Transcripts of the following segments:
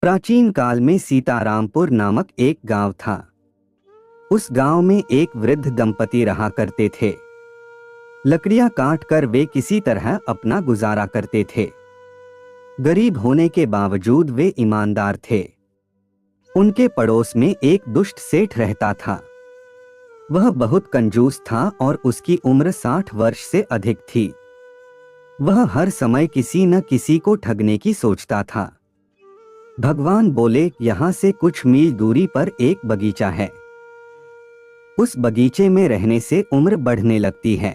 प्राचीन काल में सीतारामपुर नामक एक गांव था। उस गांव में एक वृद्ध दंपति रहा करते थे। लकड़ियां काटकर वे किसी तरह अपना गुजारा करते थे। गरीब होने के बावजूद वे ईमानदार थे। उनके पड़ोस में एक दुष्ट सेठ रहता था। वह बहुत कंजूस था और उसकी उम्र 60 वर्ष से अधिक थी। वह हर समय किसी न किसी को ठगने की सोचता था। भगवान बोले, यहाँ से कुछ मील दूरी पर एक बगीचा है। उस बगीचे में रहने से उम्र बढ़ने लगती है,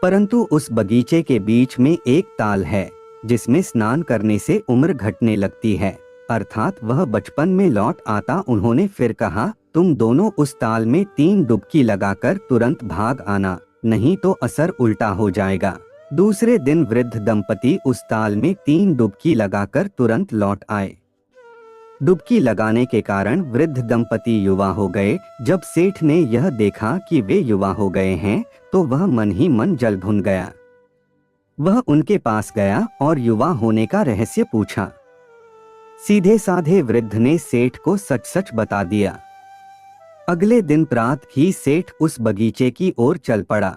परंतु उस बगीचे के बीच में एक ताल है जिसमें स्नान करने से उम्र घटने लगती है, अर्थात वह बचपन में लौट आता। उन्होंने फिर कहा, तुम दोनों उस ताल में 3 डुबकी लगाकर तुरंत भाग आना, नहीं तो असर उल्टा हो जाएगा। दूसरे दिन वृद्ध दंपति उस ताल में 3 डुबकी लगाकर तुरंत लौट आए। डुबकी लगाने के कारण वृद्ध दंपति युवा हो गए। जब सेठ ने यह देखा कि वे युवा हो गए हैं तो वह मन ही मन जल भुन गया। वह उनके पास गया और युवा होने का रहस्य पूछा। सीधे साधे वृद्ध ने सेठ को सच सच बता दिया। अगले दिन प्रातः ही सेठ उस बगीचे की ओर चल पड़ा।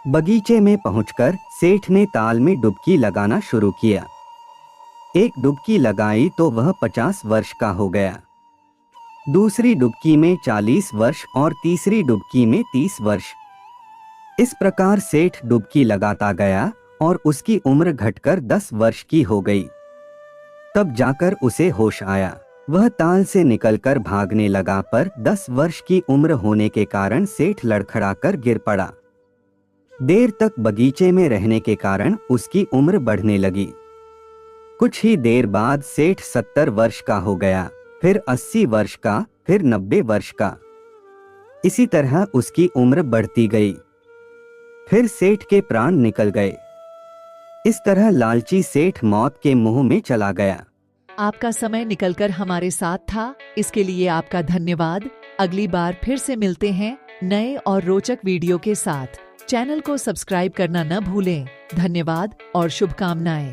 बगीचे में पहुंचकर सेठ ने ताल में डुबकी लगाना शुरू किया। एक डुबकी लगाई तो वह 50 वर्ष का हो गया। दूसरी डुबकी में 40 वर्ष और तीसरी डुबकी में 30 वर्ष। इस प्रकार सेठ डुबकी लगाता गया और उसकी उम्र घटकर 10 वर्ष की हो गई। तब जाकर उसे होश आया। वह ताल से निकलकर भागने लगा, पर 10 वर्ष की उम्र होने के कारण सेठ लड़खड़ाकर गिर पड़ा। देर तक बगीचे में रहने के कारण उसकी उम्र बढ़ने लगी। कुछ ही देर बाद सेठ 70 वर्ष का हो गया, फिर 80 वर्ष का, फिर 90 वर्ष का। इसी तरह उसकी उम्र बढ़ती गई। फिर सेठ के प्राण निकल गए। इस तरह लालची सेठ मौत के मुंह में चला गया। आपका समय निकलकर हमारे साथ था, इसके लिए आपका धन्यवाद। अगली बार फिर से मिलते हैं नए और रोचक वीडियो के साथ। चैनल को सब्सक्राइब करना न भूलें। धन्यवाद और शुभकामनाएं।